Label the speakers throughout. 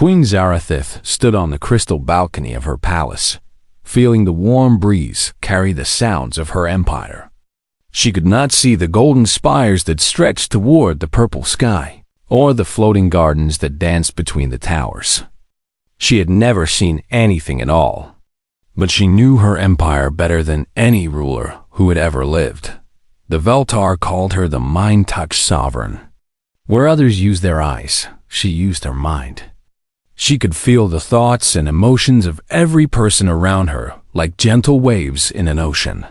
Speaker 1: Queen Zarathith stood on the crystal balcony of her palace, feeling the warm breeze carry the sounds of her empire. She could not see the golden spires that stretched toward the purple sky, or the floating gardens that danced between the towers. She had never seen anything at all, but she knew her empire better than any ruler who had ever lived. The Veltar called her the mind-touch sovereign. Where others used their eyes, she used her mind. She could feel the thoughts and emotions of every person around her like gentle waves in an ocean.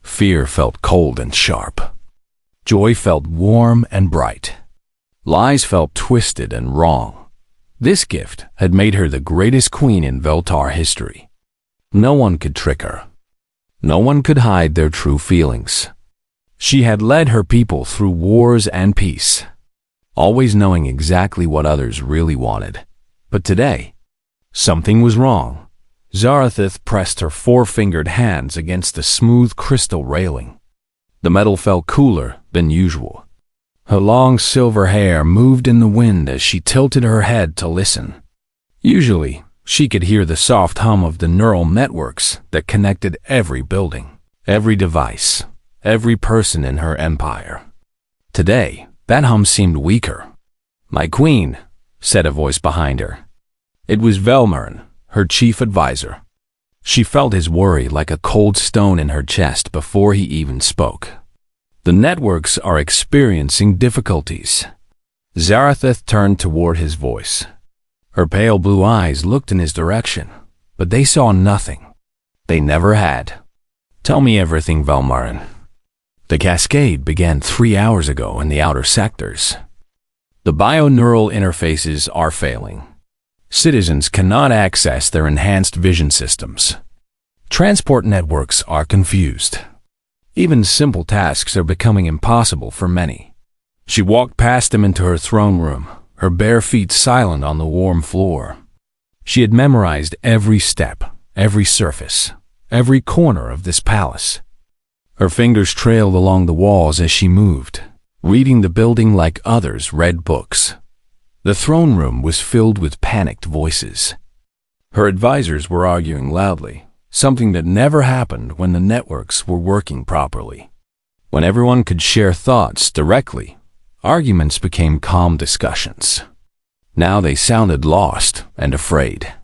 Speaker 1: Fear felt cold and sharp. Joy felt warm and bright. Lies felt twisted and wrong. This gift had made her the greatest queen in Veltar history. No one could trick her. No one could hide their true feelings. She had led her people through wars and peace, always knowing exactly what others really wanted. But today, something was wrong. Zarathith pressed her four-fingered hands against the smooth crystal railing. The metal felt cooler than usual. Her long silver hair moved in the wind as she tilted her head to listen. Usually, she could hear the soft hum of the neural networks that connected every building, every device, every person in her empire. Today, that hum seemed weaker. "My queen," said a voice behind her. It was Velmarin, her chief advisor. She felt his worry like a cold stone in her chest before he even spoke. "The networks are experiencing difficulties." Zarathith turned toward his voice. Her pale blue eyes looked in his direction, but they saw nothing. They never had. "Tell me everything, Velmarin." "The cascade began 3 hours ago in the outer sectors. The bioneural interfaces are failing. Citizens cannot access their enhanced vision systems. Transport networks are confused. Even simple tasks are becoming impossible for many." She walked past him into her throne room, her bare feet silent on the warm floor. She had memorized every step, every surface, every corner of this palace. Her fingers trailed along the walls as she moved, reading the building like others read books. The throne room was filled with panicked voices. Her advisors were arguing loudly, something that never happened when the networks were working properly. When everyone could share thoughts directly, arguments became calm discussions. Now they sounded lost and afraid.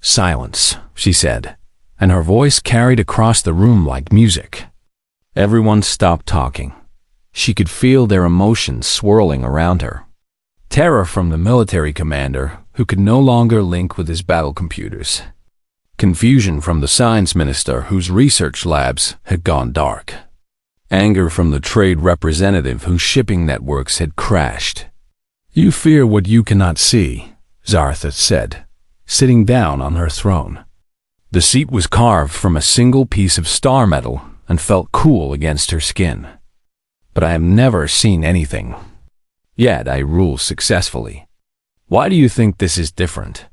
Speaker 1: "Silence," she said, and her voice carried across the room like music. Everyone stopped talking. She could feel their emotions swirling around her. Terror from the military commander, who could no longer link with his battle computers. Confusion from the science minister, whose research labs had gone dark. Anger from the trade representative, whose shipping networks had crashed. "You fear what you cannot see," Zarathith said, sitting down on her throne. The seat was carved from a single piece of star metal and felt cool against her skin. "But I have never seen anything. Yet I rule successfully. Why do you think this is different?"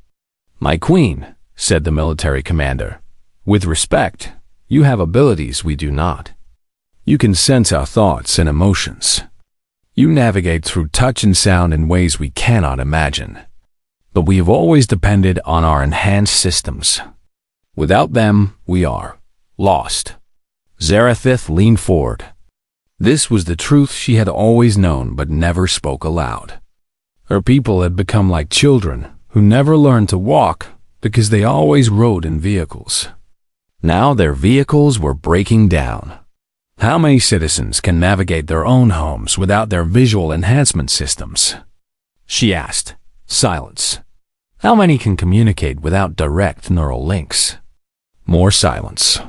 Speaker 1: "My queen," said the military commander, "with respect, you have abilities we do not. You can sense our thoughts and emotions. You navigate through touch and sound in ways we cannot imagine. But we have always depended on our enhanced systems. Without them, we are lost." Zarathith leaned forward. This was the truth she had always known but never spoke aloud. Her people had become like children who never learned to walk because they always rode in vehicles. Now their vehicles were breaking down. How many citizens can navigate their own homes without their visual enhancement systems? She asked. Silence. How many can communicate without direct neural links? More silence.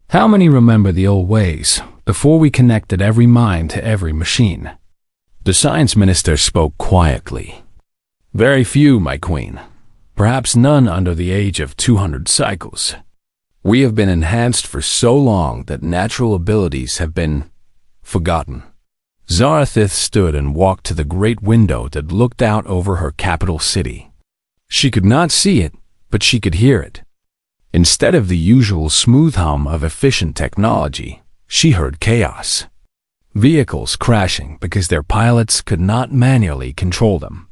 Speaker 1: How many remember the old ways, before we connected every mind to every machine? The science minister spoke quietly. Very few, my queen. Perhaps none under the age of 200 cycles. We have been enhanced for so long that natural abilities have been forgotten. Zarathith stood and walked to the great window that looked out over her capital city. She could not see it, but she could hear it. Instead of the usual smooth hum of efficient technology, she heard chaos. Vehicles crashing because their pilots could not manually control them.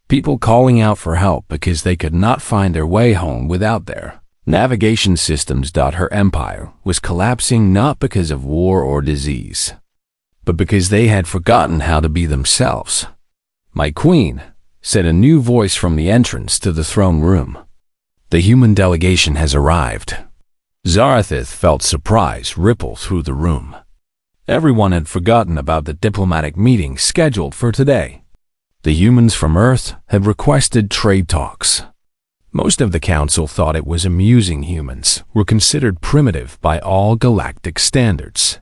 Speaker 1: People calling out for help because they could not find their way home without their navigation systems. Her empire was collapsing not because of war or disease, but because they had forgotten how to be themselves. "My queen," said a new voice from the entrance to the throne room. "The human delegation has arrived." Zarathith felt surprise ripple through the room. Everyone had forgotten about the diplomatic meeting scheduled for today. The humans from Earth had requested trade talks. Most of the council thought it was amusing. Humans were considered primitive by all galactic standards.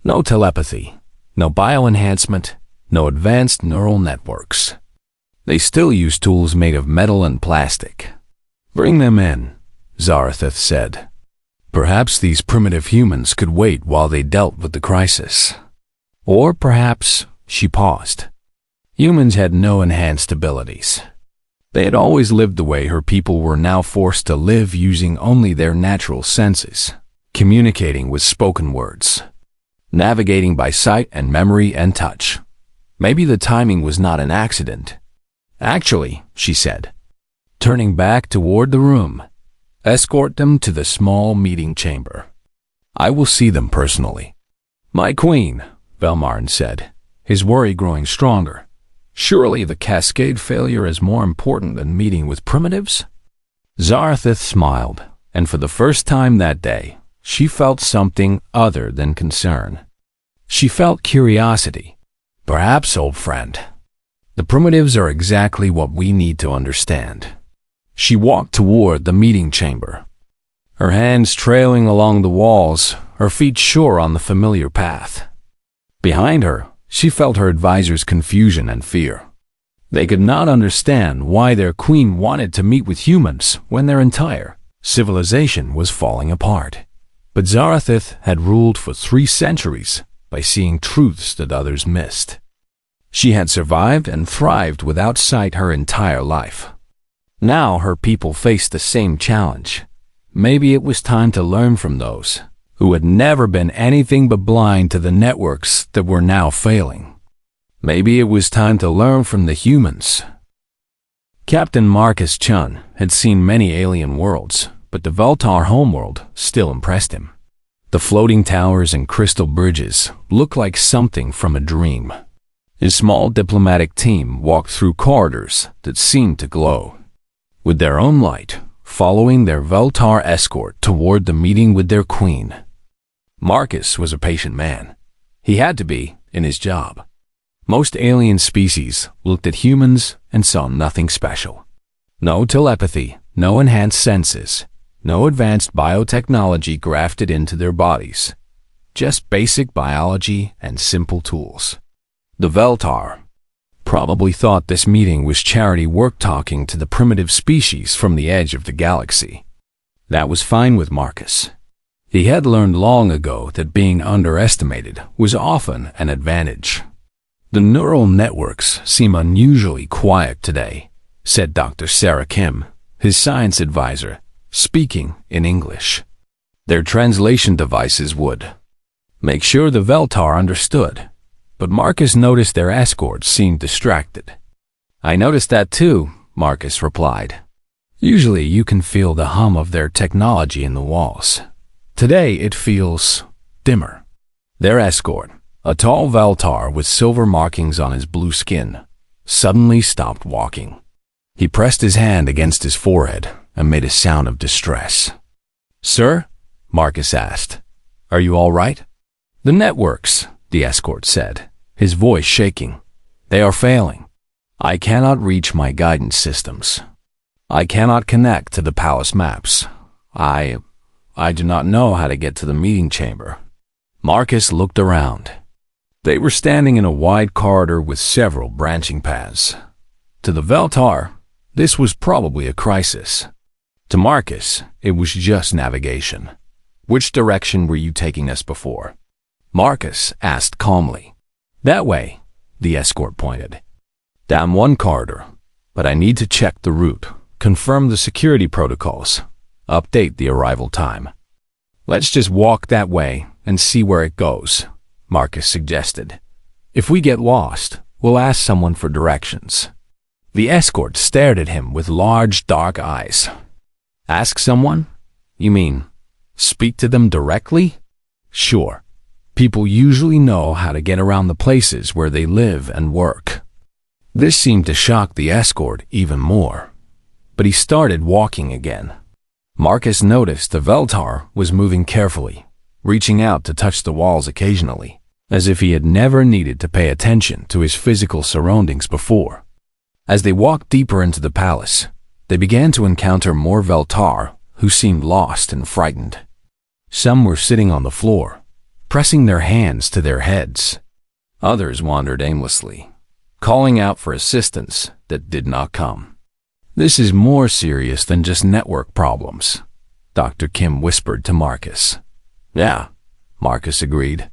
Speaker 1: No telepathy, no bioenhancement, no advanced neural networks. They still use tools made of metal and plastic. "Bring them in," Zarathith said. Perhaps these primitive humans could wait while they dealt with the crisis. Or perhaps, she paused. Humans had no enhanced abilities. They had always lived the way her people were now forced to live, using only their natural senses, communicating with spoken words, navigating by sight and memory and touch. Maybe the timing was not an accident. "Actually," she said, turning back toward the room, "escort them to the small meeting chamber. I will see them personally." "My queen," Velmarn said, his worry growing stronger. "Surely the Cascade failure is more important than meeting with primitives?" Zarathith smiled, and for the first time that day, she felt something other than concern. She felt curiosity. "Perhaps, old friend, the primitives are exactly what we need to understand." She walked toward the meeting chamber, her hands trailing along the walls, her feet sure on the familiar path. Behind her, she felt her advisors' confusion and fear. They could not understand why their queen wanted to meet with humans when their entire civilization was falling apart. But Zarathith had ruled for 3 centuries by seeing truths that others missed. She had survived and thrived without sight her entire life. Now her people faced the same challenge. Maybe it was time to learn from those who had never been anything but blind to the networks that were now failing. Maybe it was time to learn from the humans. Captain Marcus Chun had seen many alien worlds, but the Veltar homeworld still impressed him. The floating towers and crystal bridges looked like something from a dream. His small diplomatic team walked through corridors that seemed to glow with their own light, following their Veltar escort toward the meeting with their queen. Marcus was a patient man. He had to be, in his job. Most alien species looked at humans and saw nothing special. No telepathy, no enhanced senses, no advanced biotechnology grafted into their bodies. Just basic biology and simple tools. The Veltar probably thought this meeting was charity work, talking to the primitive species from the edge of the galaxy. That was fine with Marcus. He had learned long ago that being underestimated was often an advantage. "The neural networks seem unusually quiet today," said Dr. Sarah Kim, his science advisor, speaking in English. Their translation devices would make sure the Veltar understood, but Marcus noticed their escorts seemed distracted. "I noticed that too," Marcus replied. "Usually you can feel the hum of their technology in the walls. Today it feels dimmer." Their escort, a tall Veltar with silver markings on his blue skin, suddenly stopped walking. He pressed his hand against his forehead and made a sound of distress. "Sir?" Marcus asked. "Are you all right?" "The networks," the escort said, his voice shaking. "They are failing. I cannot reach my guidance systems. I cannot connect to the palace maps. I do not know how to get to the meeting chamber." Marcus looked around. They were standing in a wide corridor with several branching paths. To the Veltar, this was probably a crisis. To Marcus, it was just navigation. "Which direction were you taking us before?" Marcus asked calmly. "That way," the escort pointed. "Down one corridor, but I need to check the route, confirm the security protocols, update the arrival time." "Let's just walk that way and see where it goes," Marcus suggested. "If we get lost, we'll ask someone for directions." The escort stared at him with large, dark eyes. Ask someone? You mean, speak to them directly? Sure. People usually know how to get around the places where they live and work. This seemed to shock the escort even more. But he started walking again. Marcus noticed the Veltar was moving carefully, reaching out to touch the walls occasionally, as if he had never needed to pay attention to his physical surroundings before. As they walked deeper into the palace, they began to encounter more Veltar who seemed lost and frightened. Some were sitting on the floor, pressing their hands to their heads. Others wandered aimlessly, calling out for assistance that did not come. This is more serious than just network problems, Dr. Kim whispered to Marcus. Yeah, Marcus agreed.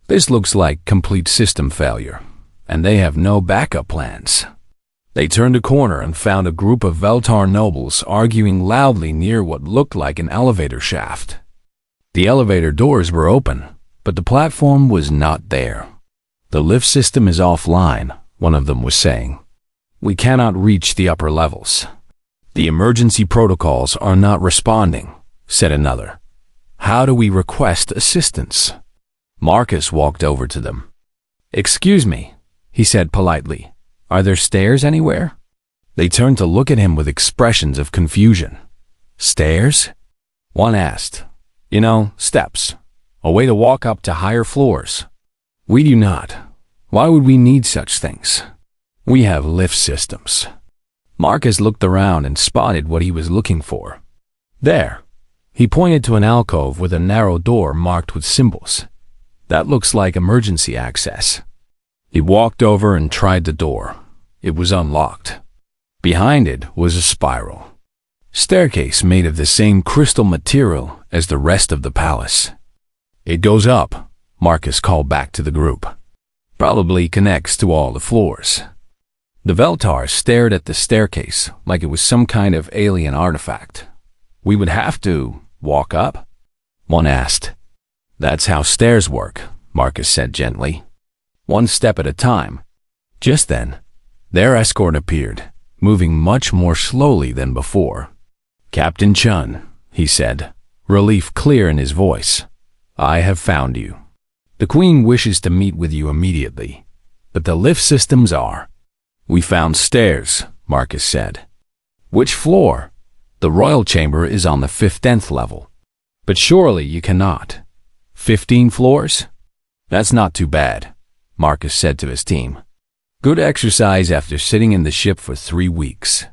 Speaker 1: This looks like complete system failure, and they have no backup plans. They turned a corner and found a group of Veltar nobles arguing loudly near what looked like an elevator shaft. The elevator doors were open, but the platform was not there. The lift system is offline, one of them was saying. We cannot reach the upper levels. The emergency protocols are not responding, said another. How do we request assistance? Marcus walked over to them. Excuse me, he said politely. Are there stairs anywhere? They turned to look at him with expressions of confusion. Stairs? One asked. You know, steps. A way to walk up to higher floors. We do not. Why would we need such things? We have lift systems. Marcus looked around and spotted what he was looking for. There. He pointed to an alcove with a narrow door marked with symbols. That looks like emergency access. He walked over and tried the door. It was unlocked. Behind it was a spiral staircase made of the same crystal material as the rest of the palace. It goes up, Marcus called back to the group. Probably connects to all the floors. The Veltar stared at the staircase like it was some kind of alien artifact. We would have to walk up? One asked. That's how stairs work, Marcus said gently. One step at a time. Just then, their escort appeared, moving much more slowly than before. Captain Chun, he said, relief clear in his voice. I have found you. The Queen wishes to meet with you immediately, but the lift systems are. We found stairs, Marcus said. Which floor? The royal chamber is on the 15th level. But surely you cannot. 15 floors? That's not too bad, Marcus said to his team. Good exercise after sitting in the ship for 3 weeks.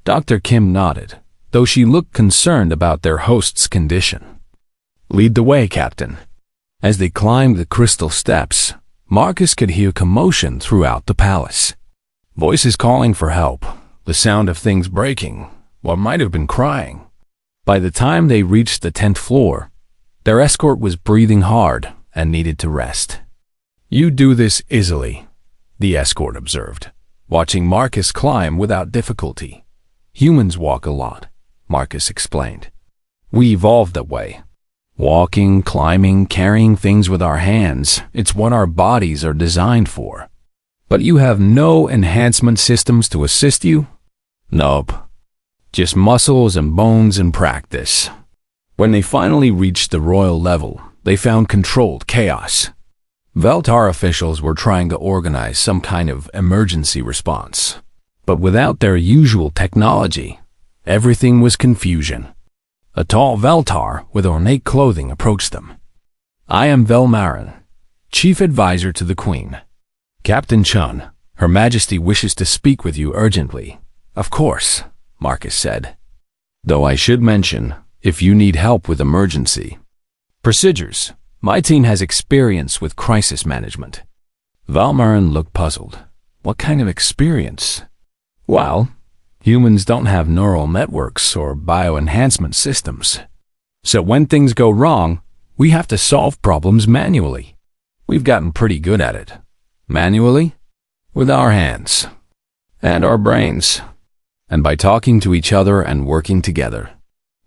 Speaker 1: Dr. Kim nodded, though she looked concerned about their host's condition. Lead the way, Captain. As they climbed the crystal steps, Marcus could hear commotion throughout the palace. Voices calling for help, the sound of things breaking, what might have been crying. By the time they reached the 10th floor, their escort was breathing hard and needed to rest. You do this easily, the escort observed, watching Marcus climb without difficulty. Humans walk a lot, Marcus explained. We evolved that way. Walking, climbing, carrying things with our hands, it's what our bodies are designed for. But you have no enhancement systems to assist you? Nope. Just muscles and bones and practice. When they finally reached the royal level, they found controlled chaos. Veltar officials were trying to organize some kind of emergency response. But without their usual technology, everything was confusion. A tall Veltar with ornate clothing approached them. I am Velmarin, Chief Advisor to the Queen. Captain Chun, Her Majesty wishes to speak with you urgently. Of course, Marcus said. Though I should mention, if you need help with emergency procedures, my team has experience with crisis management. Velmarin looked puzzled. What kind of experience? Well, humans don't have neural networks or bioenhancement systems. So when things go wrong, we have to solve problems manually. We've gotten pretty good at it. Manually? With our hands. And our brains. And by talking to each other and working together.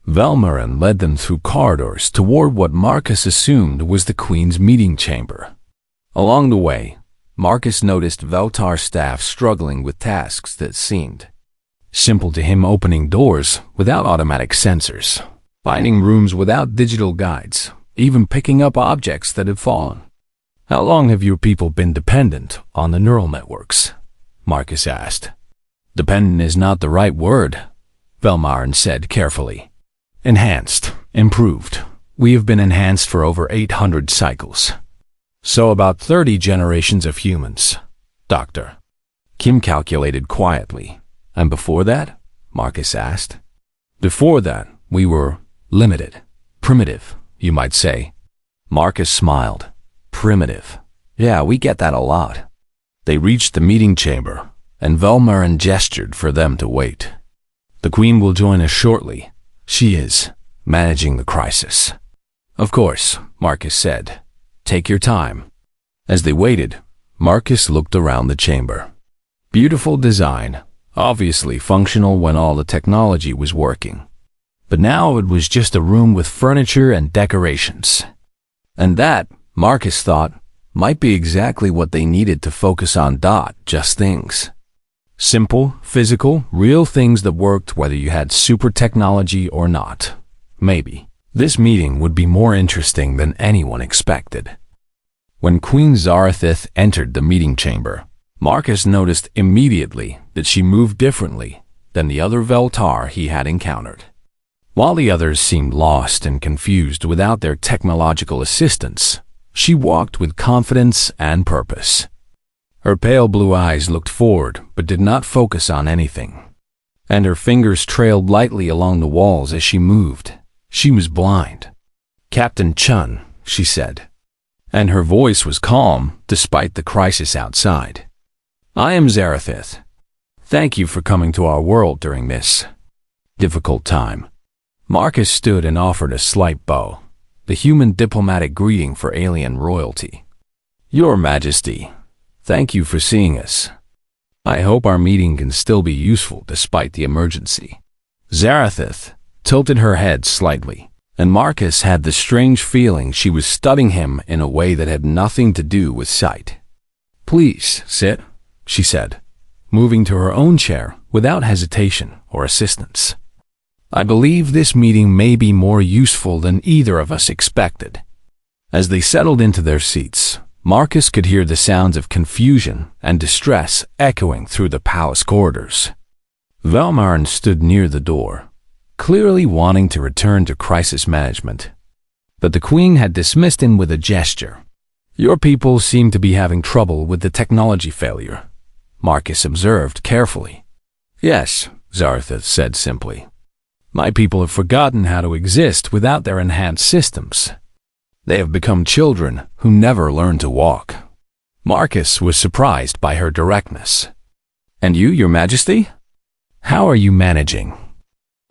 Speaker 1: Velmarin led them through corridors toward what Marcus assumed was the Queen's meeting chamber. Along the way, Marcus noticed Veltar's staff struggling with tasks that seemed simple to him, opening doors without automatic sensors, finding rooms without digital guides, even picking up objects that had fallen. "How long have your people been dependent on the neural networks?" Marcus asked. "Dependent is not the right word," Velmarin said carefully. "Enhanced, improved. We have been enhanced for over 800 cycles. So about 30 generations of humans, Doctor." Kim calculated quietly. "And before that?" Marcus asked. "Before that, we were limited. Primitive, you might say." Marcus smiled. "Primitive. Yeah, we get that a lot." They reached the meeting chamber, and Velmarin gestured for them to wait. "The Queen will join us shortly. She is managing the crisis." "Of course," Marcus said. "Take your time." As they waited, Marcus looked around the chamber. Beautiful design, obviously functional when all the technology was working. But now it was just a room with furniture and decorations. And that, Marcus thought, might be exactly what they needed to focus on. Just things. Simple, physical, real things that worked whether you had super technology or not. Maybe this meeting would be more interesting than anyone expected. When Queen Zarathith entered the meeting chamber, Marcus noticed immediately that she moved differently than the other Veltar he had encountered. While the others seemed lost and confused without their technological assistance, she walked with confidence and purpose. Her pale blue eyes looked forward but did not focus on anything, and her fingers trailed lightly along the walls as she moved. She was blind. "Captain Chun," she said, and her voice was calm despite the crisis outside. "I am Zarathith. Thank you for coming to our world during this difficult time." Marcus stood and offered a slight bow, the human diplomatic greeting for alien royalty. "Your Majesty, thank you for seeing us. I hope our meeting can still be useful despite the emergency." Zarathith tilted her head slightly, and Marcus had the strange feeling she was studying him in a way that had nothing to do with sight. "Please sit," she said, moving to her own chair without hesitation or assistance. "I believe this meeting may be more useful than either of us expected." As they settled into their seats, Marcus could hear the sounds of confusion and distress echoing through the palace corridors. Velmarin stood near the door, clearly wanting to return to crisis management. But the Queen had dismissed him with a gesture. "Your people seem to be having trouble with the technology failure," Marcus observed carefully. "Yes," Zarathith said simply. "My people have forgotten how to exist without their enhanced systems. They have become children who never learned to walk." Marcus was surprised by her directness. "And you, Your Majesty? How are you managing?"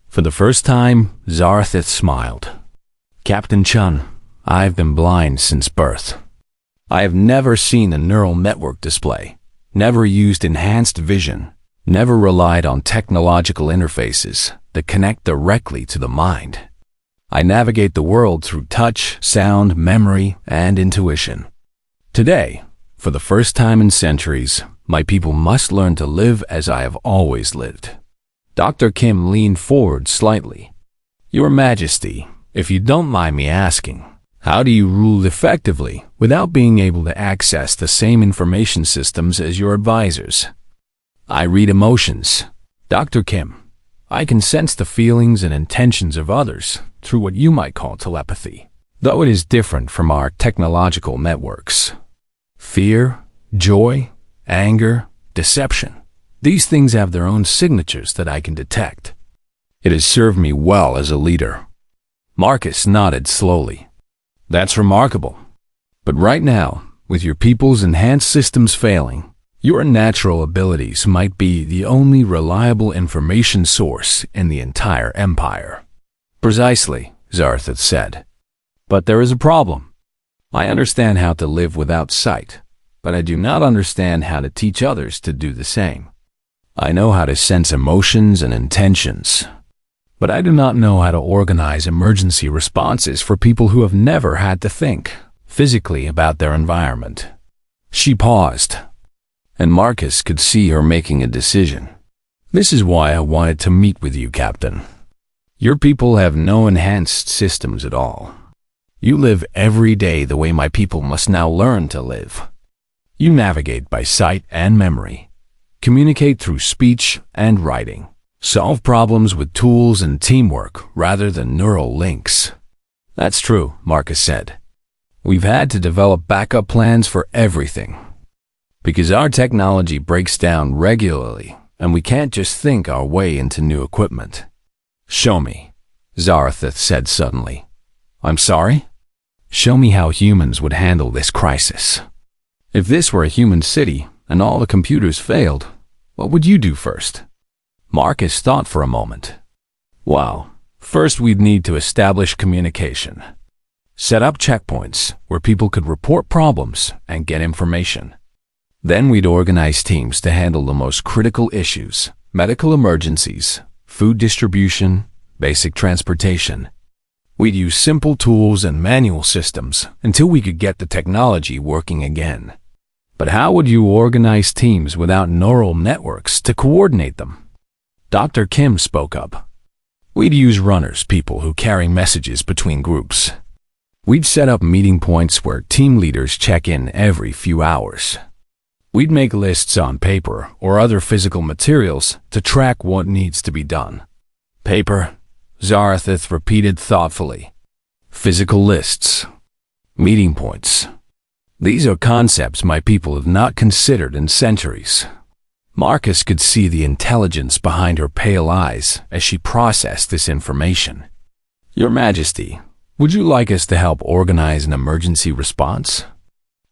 Speaker 1: For the first time, Zarathith smiled. "Captain Chun, I've been blind since birth. I have never seen a neural network display, never used enhanced vision, never relied on technological interfaces that connect directly to the mind. I navigate the world through touch, sound, memory, and intuition. Today, for the first time in centuries, my people must learn to live as I have always lived." Dr. Kim leaned forward slightly. "Your Majesty, if you don't mind me asking, how do you rule effectively without being able to access the same information systems as your advisors?" "I read emotions, Dr. Kim. I can sense the feelings and intentions of others through what you might call telepathy, though it is different from our technological networks. Fear, joy, anger, deception. These things have their own signatures that I can detect. It has served me well as a leader." Marcus nodded slowly. "That's remarkable. But right now, with your people's enhanced systems failing, your natural abilities might be the only reliable information source in the entire empire." "Precisely," Zarathith said. "But there is a problem. I understand how to live without sight, but I do not understand how to teach others to do the same. I know how to sense emotions and intentions, but I do not know how to organize emergency responses for people who have never had to think physically about their environment. She paused, and Marcus could see her making a decision. This is why I wanted to meet with you, Captain. Your people have no enhanced systems at all. You live every day the way my people must now learn to live. You navigate by sight and memory, communicate through speech and writing, solve problems with tools and teamwork rather than neural links. That's true, Marcus said. We've had to develop backup plans for everything, because our technology breaks down regularly and we can't just think our way into new equipment. Show me, Zarathith said suddenly. I'm sorry? Show me how humans would handle this crisis. If this were a human city and all the computers failed, what would you do first? Marcus thought for a moment. Well, first we'd need to establish communication. Set up checkpoints where people could report problems and get information. Then we'd organize teams to handle the most critical issues, medical emergencies, food distribution, basic transportation. We'd use simple tools and manual systems until we could get the technology working again. But how would you organize teams without neural networks to coordinate them? Dr. Kim spoke up. We'd use runners, people who carry messages between groups. We'd set up meeting points where team leaders check in every few hours. We'd make lists on paper or other physical materials to track what needs to be done. Paper, Zarathith repeated thoughtfully. Physical lists. Meeting points. These are concepts my people have not considered in centuries. Marcus could see the intelligence behind her pale eyes as she processed this information. Your Majesty, would you like us to help organize an emergency response?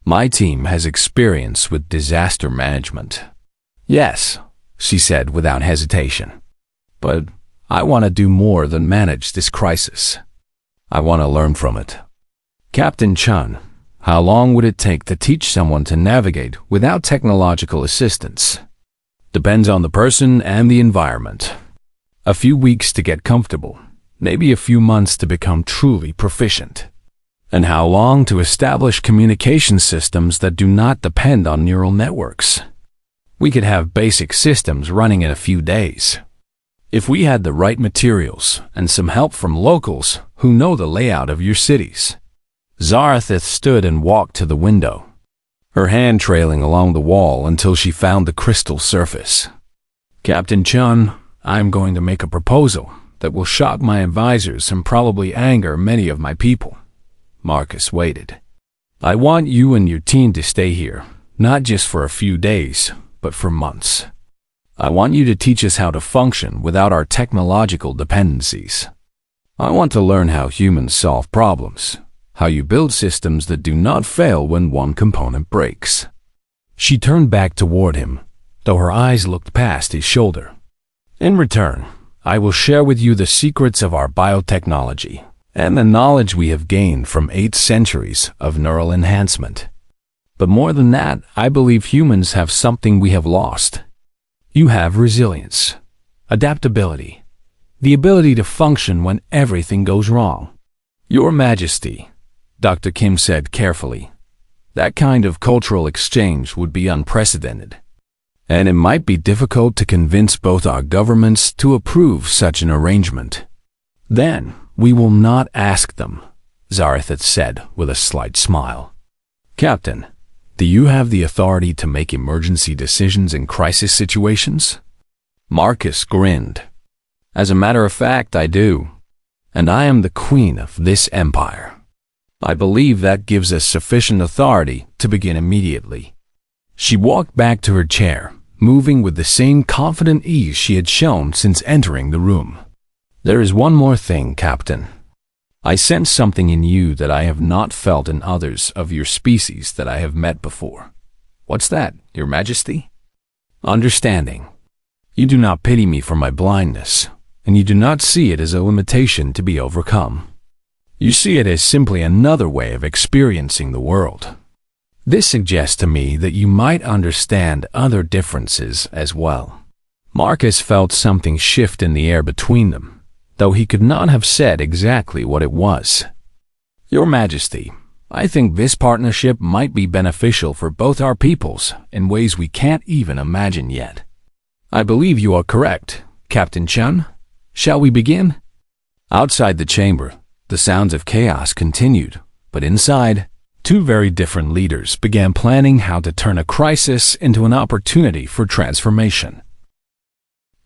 Speaker 1: My team has experience with disaster management. Yes, she said without hesitation. But I want to do more than manage this crisis. I want to learn from it. Captain Chun, how long would it take to teach someone to navigate without technological assistance? Depends on the person and the environment. A few weeks to get comfortable, maybe a few months to become truly proficient. And how long to establish communication systems that do not depend on neural networks? We could have basic systems running in a few days. If we had the right materials and some help from locals who know the layout of your cities. Zarathith stood and walked to the window, her hand trailing along the wall until she found the crystal surface. Captain Chun, I'm going to make a proposal that will shock my advisors and probably anger many of my people. Marcus waited. I want you and your team to stay here, not just for a few days, but for months. I want you to teach us how to function without our technological dependencies. I want to learn how humans solve problems, how you build systems that do not fail when one component breaks. She turned back toward him, though her eyes looked past his shoulder. In return, I will share with you the secrets of our biotechnology and the knowledge we have gained from 8 centuries of neural enhancement. But more than that, I believe humans have something we have lost. You have resilience, adaptability, the ability to function when everything goes wrong. Your Majesty, Dr. Kim said carefully, that kind of cultural exchange would be unprecedented, and it might be difficult to convince both our governments to approve such an arrangement. Then, we will not ask them, Zarathith said with a slight smile. Captain, do you have the authority to make emergency decisions in crisis situations? Marcus grinned. As a matter of fact, I do. And I am the queen of this empire. I believe that gives us sufficient authority to begin immediately. She walked back to her chair, moving with the same confident ease she had shown since entering the room. There is one more thing, Captain. I sense something in you that I have not felt in others of your species that I have met before. What's that, Your Majesty? Understanding. You do not pity me for my blindness, and you do not see it as a limitation to be overcome. You see it as simply another way of experiencing the world. This suggests to me that you might understand other differences as well. Marcus felt something shift in the air between them, though he could not have said exactly what it was. Your Majesty, I think this partnership might be beneficial for both our peoples in ways we can't even imagine yet. I believe you are correct, Captain Chun. Shall we begin? Outside the chamber, the sounds of chaos continued, but inside, two very different leaders began planning how to turn a crisis into an opportunity for transformation.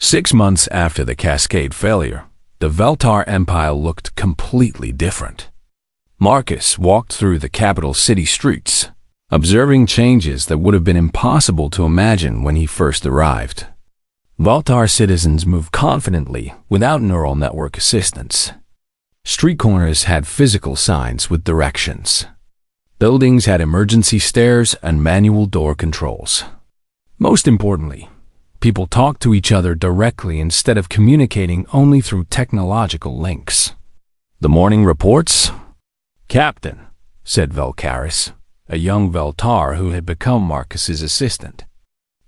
Speaker 1: 6 months after the Cascade failure, the Veltar Empire looked completely different. Marcus walked through the capital city streets, observing changes that would have been impossible to imagine when he first arrived. Veltar citizens moved confidently without neural network assistance. Street corners had physical signs with directions. Buildings had emergency stairs and manual door controls. Most importantly, people talked to each other directly instead of communicating only through technological links. The morning reports? "Captain," said Velcaris, a young Veltar who had become Marcus's assistant.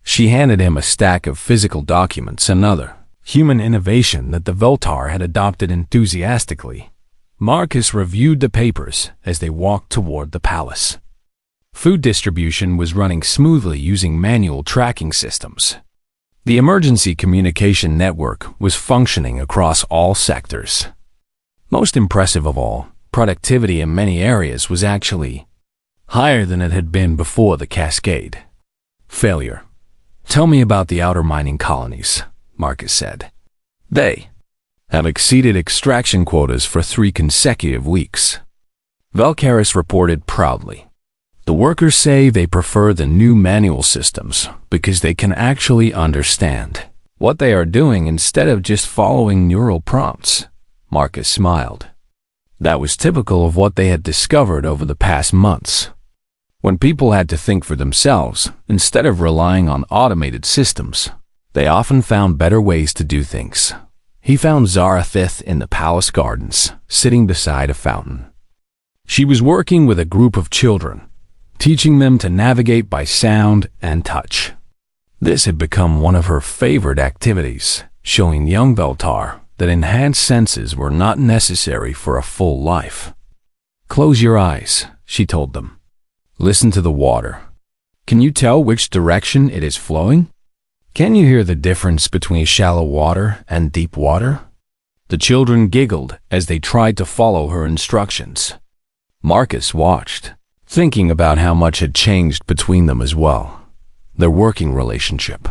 Speaker 1: She handed him a stack of physical documents, another human innovation that the Veltar had adopted enthusiastically. Marcus reviewed the papers as they walked toward the palace. Food distribution was running smoothly using manual tracking systems. The emergency communication network was functioning across all sectors. Most impressive of all, productivity in many areas was actually higher than it had been before the Cascade failure. "Tell me about the outer mining colonies," Marcus said. "They have exceeded extraction quotas for 3 consecutive weeks." Velcaris reported proudly. "The workers say they prefer the new manual systems because they can actually understand what they are doing instead of just following neural prompts." Marcus smiled. That was typical of what they had discovered over the past months. When people had to think for themselves, instead of relying on automated systems, they often found better ways to do things. He found Zarathith in the palace gardens, sitting beside a fountain. She was working with a group of children, teaching them to navigate by sound and touch. This had become one of her favorite activities, showing young Veltar that enhanced senses were not necessary for a full life. "Close your eyes," she told them. "Listen to the water. Can you tell which direction it is flowing? Can you hear the difference between shallow water and deep water?" The children giggled as they tried to follow her instructions. Marcus watched, thinking about how much had changed between them as well. Their working relationship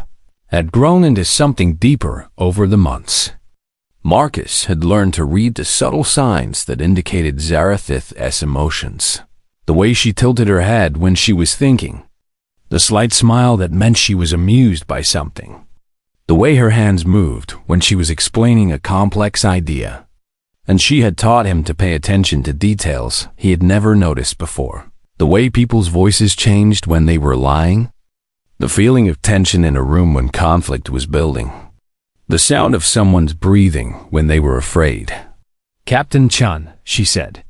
Speaker 1: had grown into something deeper over the months. Marcus had learned to read the subtle signs that indicated Zarathith's emotions. The way she tilted her head when she was thinking. The slight smile that meant she was amused by something. The way her hands moved when she was explaining a complex idea. And she had taught him to pay attention to details he had never noticed before. The way people's voices changed when they were lying. The feeling of tension in a room when conflict was building. The sound of someone's breathing when they were afraid. "Captain Chun," she said,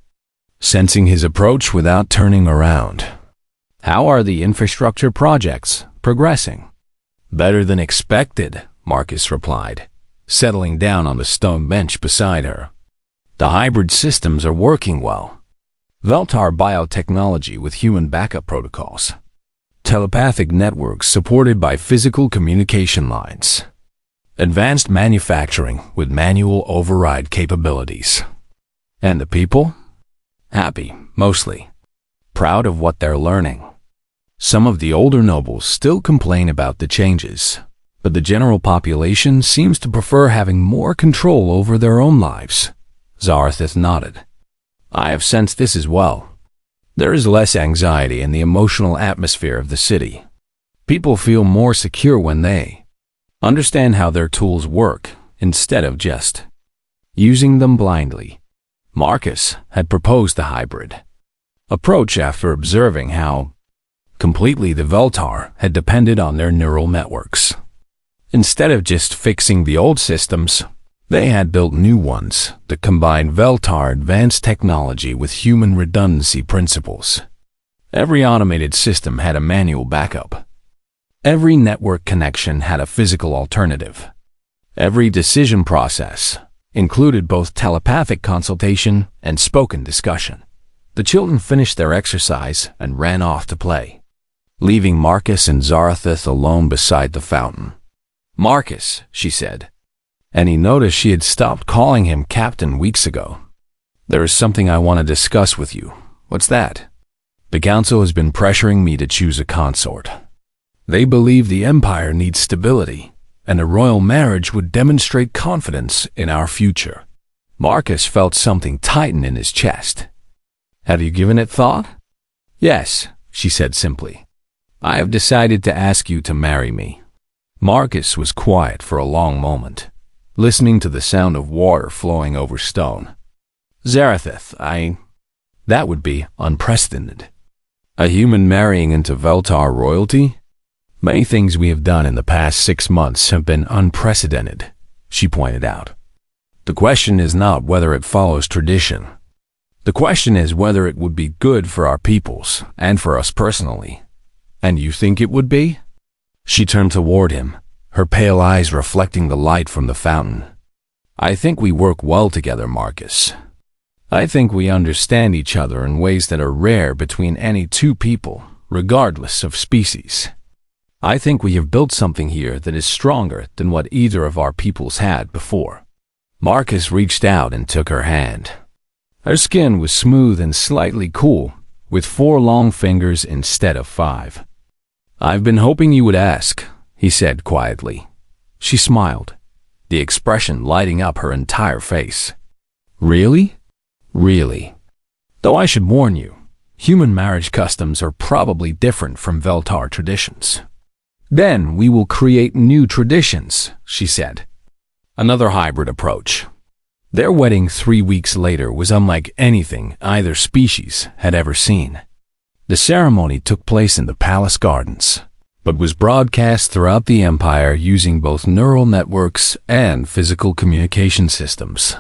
Speaker 1: sensing his approach without turning around. "How are the infrastructure projects progressing?" "Better than expected," Marcus replied, settling down on the stone bench beside her. "The hybrid systems are working well. Veltar biotechnology with human backup protocols. Telepathic networks supported by physical communication lines. Advanced manufacturing with manual override capabilities. And the people? Happy, mostly. Proud of what they're learning. Some of the older nobles still complain about the changes, but the general population seems to prefer having more control over their own lives." Zarathith nodded. "I have sensed this as well. There is less anxiety in the emotional atmosphere of the city. People feel more secure when they understand how their tools work instead of just using them blindly." Marcus had proposed the hybrid approach after observing how completely the Veltar had depended on their neural networks. Instead of just fixing the old systems, they had built new ones that combined Veltar advanced technology with human redundancy principles. Every automated system had a manual backup. Every network connection had a physical alternative. Every decision process included both telepathic consultation and spoken discussion. The children finished their exercise and ran off to play, leaving Marcus and Zarathustra alone beside the fountain. "Marcus," she said, and he noticed she had stopped calling him Captain weeks ago. "There is something I want to discuss with you." "What's that?" "The council has been pressuring me to choose a consort. They believe the empire needs stability, and a royal marriage would demonstrate confidence in our future." Marcus felt something tighten in his chest. "Have you given it thought?" "Yes," she said simply. "I have decided to ask you to marry me." Marcus was quiet for a long moment, listening to the sound of water flowing over stone. "Zarathustra, that would be unprecedented. A human marrying into Veltar royalty? Many things we have done in the past 6 months have been unprecedented," she pointed out. "The question is not whether it follows tradition. The question is whether it would be good for our peoples and for us personally. And you think it would be?" She turned toward him, her pale eyes reflecting the light from the fountain. "I think we work well together, Marcus. I think we understand each other in ways that are rare between any two people, regardless of species. I think we have built something here that is stronger than what either of our peoples had before." Marcus reached out and took her hand. Her skin was smooth and slightly cool, with 4 long fingers instead of 5. "I've been hoping you would ask," he said quietly. She smiled, the expression lighting up her entire face. "Really?" "Really. Though I should warn you, human marriage customs are probably different from Veltar traditions." "Then we will create new traditions," she said. Another hybrid approach. Their wedding 3 weeks later was unlike anything either species had ever seen. The ceremony took place in the palace gardens, but was broadcast throughout the empire using both neural networks and physical communication systems.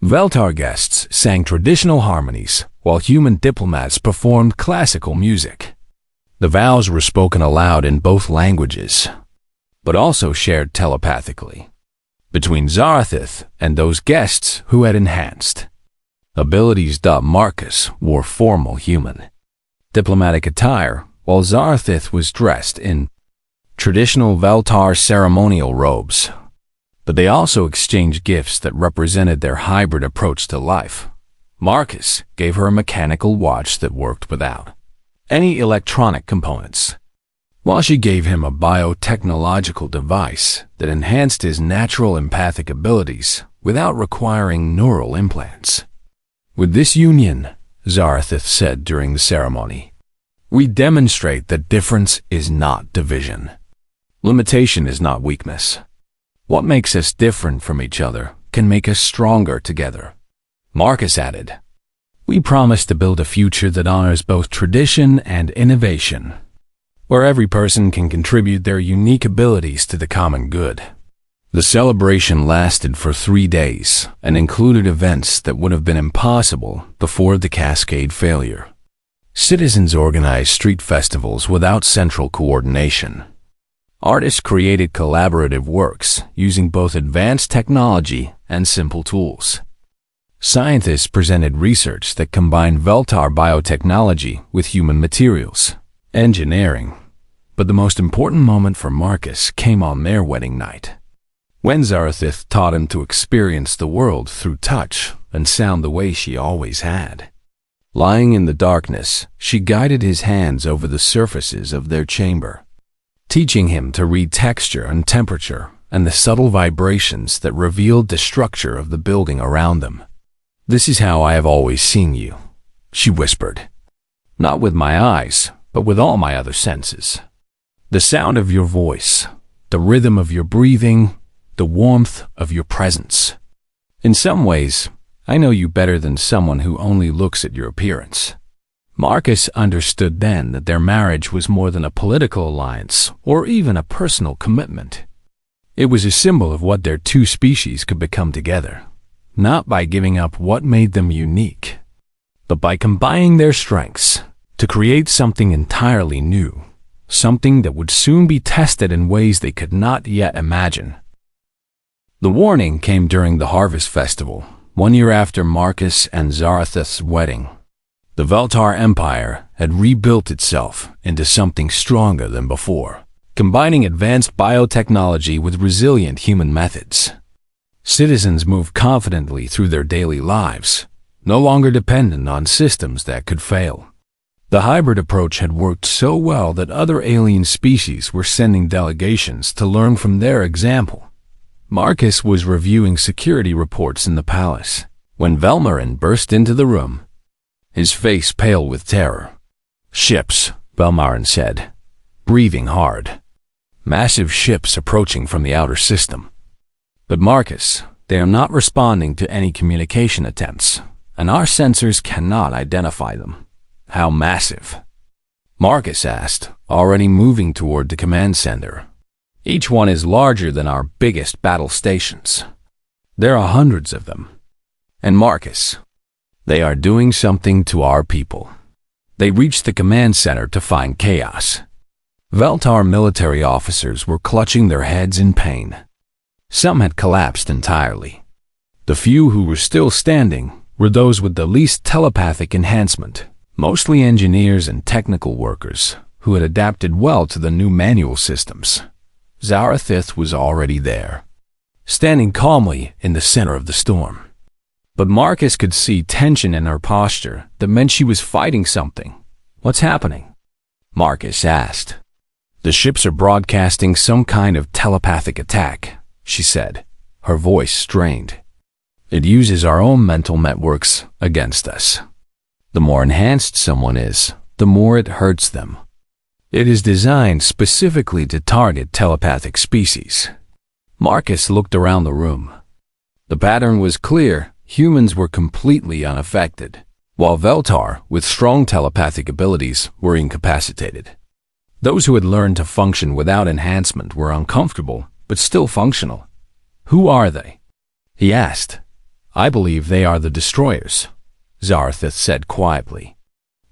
Speaker 1: Veltar guests sang traditional harmonies, while human diplomats performed classical music. The vows were spoken aloud in both languages, but also shared telepathically, between Zarathustra and those guests who had enhanced abilities. Marcus wore formal human diplomatic attire, while Zarathustra was dressed in traditional Veltar ceremonial robes. But they also exchanged gifts that represented their hybrid approach to life. Marcus gave her a mechanical watch that worked without any electronic components, while she gave him a biotechnological device that enhanced his natural empathic abilities without requiring neural implants. "With this union," Zarathustra said during the ceremony, "we demonstrate that difference is not division. Limitation is not weakness. What makes us different from each other can make us stronger together." Marcus added, "We promise to build a future that honors both tradition and innovation, where every person can contribute their unique abilities to the common good." The celebration lasted for 3 days and included events that would have been impossible before the Cascade failure. Citizens organized street festivals without central coordination. Artists created collaborative works using both advanced technology and simple tools. Scientists presented research that combined Veltar biotechnology with human materials, engineering. But the most important moment for Marcus came on their wedding night, when Zarathustra taught him to experience the world through touch and sound the way she always had. Lying in the darkness, she guided his hands over the surfaces of their chamber, teaching him to read texture and temperature and the subtle vibrations that revealed the structure of the building around them. "This is how I have always seen you," she whispered. "Not with my eyes, but with all my other senses. The sound of your voice, the rhythm of your breathing, the warmth of your presence. In some ways, I know you better than someone who only looks at your appearance." Marcus understood then that their marriage was more than a political alliance or even a personal commitment. It was a symbol of what their two species could become together, not by giving up what made them unique, but by combining their strengths to create something entirely new, something that would soon be tested in ways they could not yet imagine. The warning came during the Harvest Festival, 1 year after Marcus and Zarathustra's wedding. The Veltar Empire had rebuilt itself into something stronger than before, combining advanced biotechnology with resilient human methods. Citizens moved confidently through their daily lives, no longer dependent on systems that could fail. The hybrid approach had worked so well that other alien species were sending delegations to learn from their example. Marcus was reviewing security reports in the palace when Velmarin burst into the room, his face pale with terror. "Ships," Velmarin said, breathing hard. "Massive ships approaching from the outer system." "But Marcus, they are not responding to any communication attempts, and our sensors cannot identify them." "How massive?" Marcus asked, already moving toward the command center. "Each one is larger than our biggest battle stations. There are hundreds of them." "And Marcus, they are doing something to our people." They reached the command center to find chaos. Veltar military officers were clutching their heads in pain. Some had collapsed entirely. The few who were still standing were those with the least telepathic enhancement, mostly engineers and technical workers who had adapted well to the new manual systems. Zarathith was already there, standing calmly in the center of the storm. But Marcus could see tension in her posture that meant she was fighting something. "What's happening?" Marcus asked. "The ships are broadcasting some kind of telepathic attack," she said, her voice strained. "It uses our own mental networks against us. The more enhanced someone is, the more it hurts them. It is designed specifically to target telepathic species." Marcus looked around the room. The pattern was clear. Humans were completely unaffected, while Veltar, with strong telepathic abilities, were incapacitated. Those who had learned to function without enhancement were uncomfortable, but still functional. "Who are they?" he asked. "I believe they are the destroyers," Zarathith said quietly.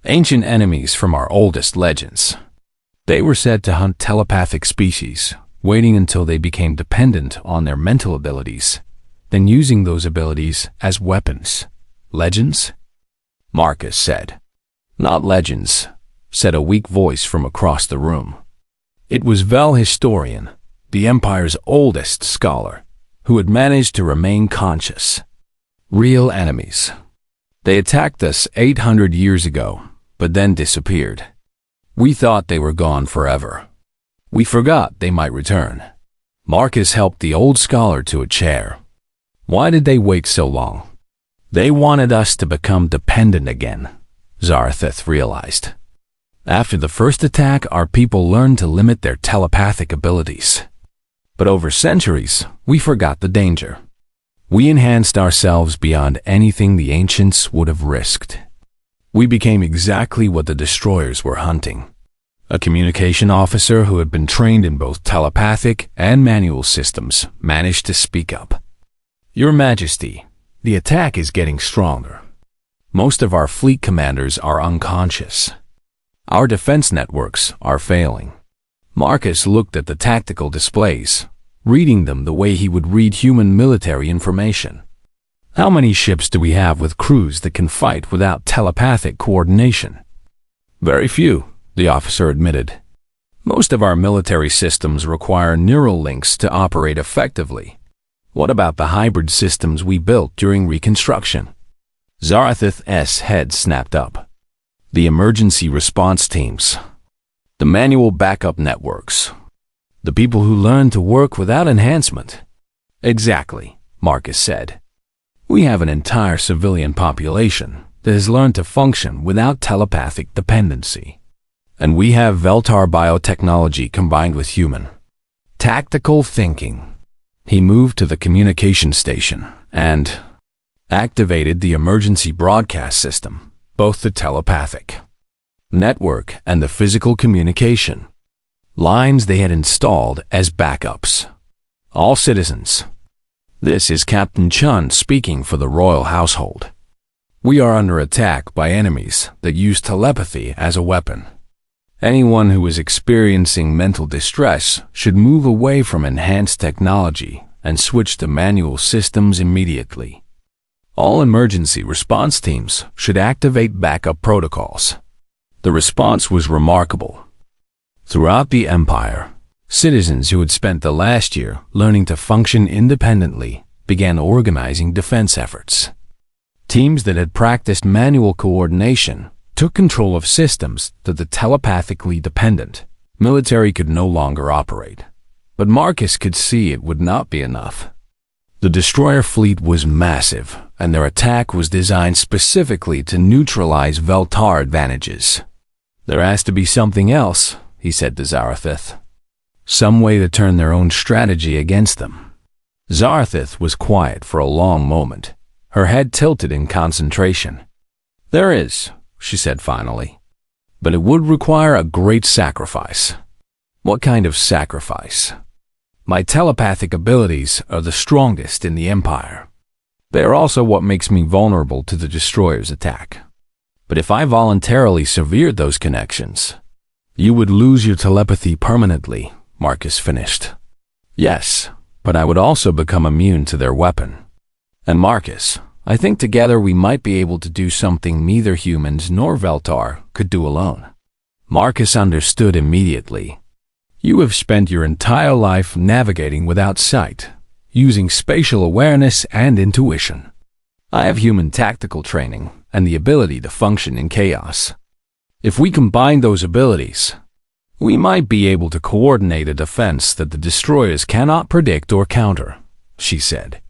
Speaker 1: "Ancient enemies from our oldest legends. They were said to hunt telepathic species, waiting until they became dependent on their mental abilities, then using those abilities as weapons." "Legends?" Marcus said. "Not legends," said a weak voice from across the room. It was Vel Historian, the Empire's oldest scholar, who had managed to remain conscious. "Real enemies. They attacked us 800 years ago, but then disappeared. We thought they were gone forever. We forgot they might return." Marcus helped the old scholar to a chair. "Why did they wait so long?" "They wanted us to become dependent again," Zarathith realized. "After the first attack, our people learned to limit their telepathic abilities. But over centuries, we forgot the danger. We enhanced ourselves beyond anything the ancients would have risked. We became exactly what the destroyers were hunting." A communication officer who had been trained in both telepathic and manual systems managed to speak up. "Your Majesty, the attack is getting stronger. Most of our fleet commanders are unconscious. Our defense networks are failing." Marcus looked at the tactical displays, reading them the way he would read human military information. "How many ships do we have with crews that can fight without telepathic coordination?" "Very few," the officer admitted. "Most of our military systems require neural links to operate effectively. What about the hybrid systems we built during Reconstruction?" Zarathith's head snapped up. "The emergency response teams. The manual backup networks. The people who learn to work without enhancement." "Exactly," Marcus said. "We have an entire civilian population that has learned to function without telepathic dependency. And we have Veltar biotechnology combined with human tactical thinking." He moved to the communication station and activated the emergency broadcast system, both the telepathic network and the physical communication lines they had installed as backups. "All citizens, this is Captain Chun speaking for the royal household. We are under attack by enemies that use telepathy as a weapon. Anyone who is experiencing mental distress should move away from enhanced technology and switch to manual systems immediately. All emergency response teams should activate backup protocols. The response was remarkable. Throughout the Empire, citizens who had spent the last year learning to function independently began organizing defense efforts. Teams that had practiced manual coordination took control of systems that the telepathically dependent military could no longer operate. But Marcus could see it would not be enough. The destroyer fleet was massive, and their attack was designed specifically to neutralize Veltar advantages. There has to be something else, he said to Zarathith. Some way to turn their own strategy against them. Zarathith was quiet for a long moment, her head tilted in concentration. There is, she said finally. But it would require a great sacrifice. What kind of sacrifice? My telepathic abilities are the strongest in the Empire. They are also what makes me vulnerable to the Destroyer's attack. But if I voluntarily severed those connections, you would lose your telepathy permanently, Marcus finished. Yes, but I would also become immune to their weapon. And Marcus, I think together we might be able to do something neither humans nor Veltar could do alone. Marcus understood immediately. You have spent your entire life navigating without sight, using spatial awareness and intuition. I have human tactical training and the ability to function in chaos. If we combine those abilities, we might be able to coordinate a defense that the destroyers cannot predict or counter, she said.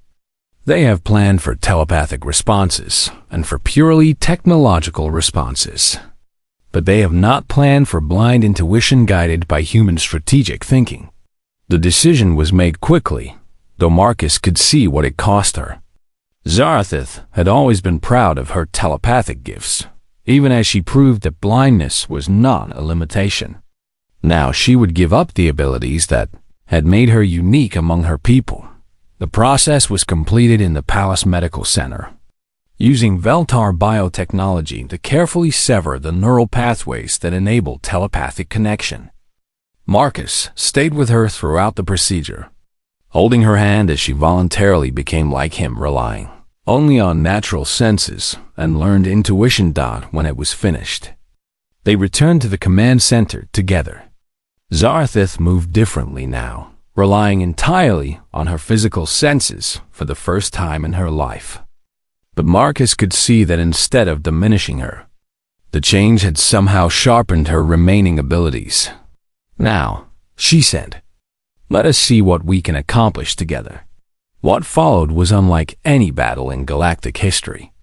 Speaker 1: They have planned for telepathic responses and for purely technological responses. But they have not planned for blind intuition guided by human strategic thinking. The decision was made quickly, though Marcus could see what it cost her. Zarathith had always been proud of her telepathic gifts, even as she proved that blindness was not a limitation. Now she would give up the abilities that had made her unique among her people. The process was completed in the Palace Medical Center, using Veltar biotechnology to carefully sever the neural pathways that enable telepathic connection. Marcus stayed with her throughout the procedure, holding her hand as she voluntarily became like him, relying only on natural senses and learned intuition. When it was finished, they returned to the command center together. Zarathith moved differently now, relying entirely on her physical senses for the first time in her life. But Marcus could see that instead of diminishing her, the change had somehow sharpened her remaining abilities. Now, she said, let us see what we can accomplish together. What followed was unlike any battle in galactic history.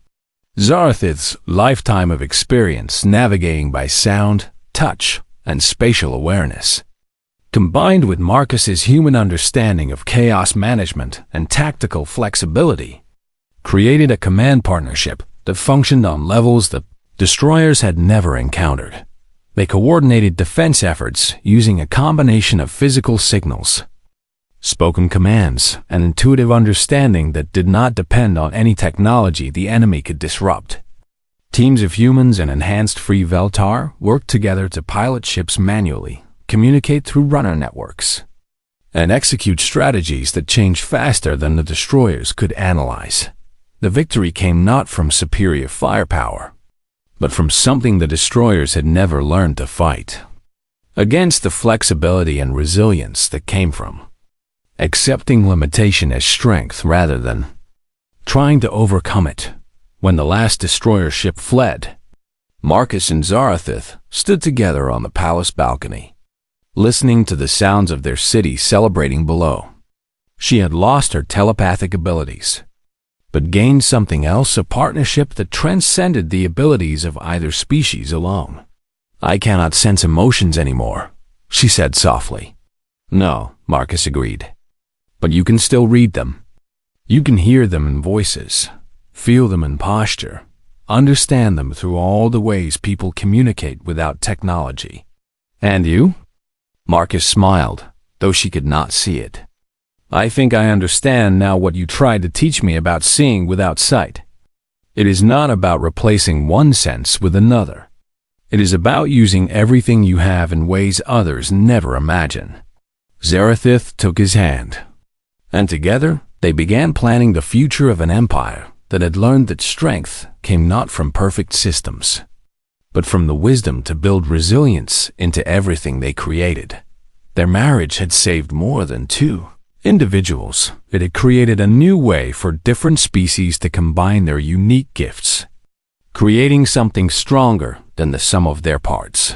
Speaker 1: Zarathith's lifetime of experience navigating by sound, touch, and spatial awareness, combined with Marcus's human understanding of chaos management and tactical flexibility, created a command partnership that functioned on levels that destroyers had never encountered. They coordinated defense efforts using a combination of physical signals, spoken commands, and intuitive understanding that did not depend on any technology the enemy could disrupt. Teams of humans and enhanced free Veltar worked together to pilot ships manually, communicate through runner networks, and execute strategies that changed faster than the destroyers could analyze. The victory came not from superior firepower, but from something the destroyers had never learned to fight, against the flexibility and resilience that came from accepting limitation as strength rather than trying to overcome it. When the last destroyer ship fled, Marcus and Zarathith stood together on the palace balcony, listening to the sounds of their city celebrating below. She had lost her telepathic abilities, but gained something else, a partnership that transcended the abilities of either species alone. I cannot sense emotions anymore, she said softly. No, Marcus agreed. But you can still read them. You can hear them in voices, feel them in posture, understand them through all the ways people communicate without technology. And you? Marcus smiled, though she could not see it. I think I understand now what you tried to teach me about seeing without sight. It is not about replacing one sense with another. It is about using everything you have in ways others never imagine. Zarathith took his hand, and together they began planning the future of an empire that had learned that strength came not from perfect systems, but from the wisdom to build resilience into everything they created. Their marriage had saved more than two individuals. It had created a new way for different species to combine their unique gifts, creating something stronger than the sum of their parts.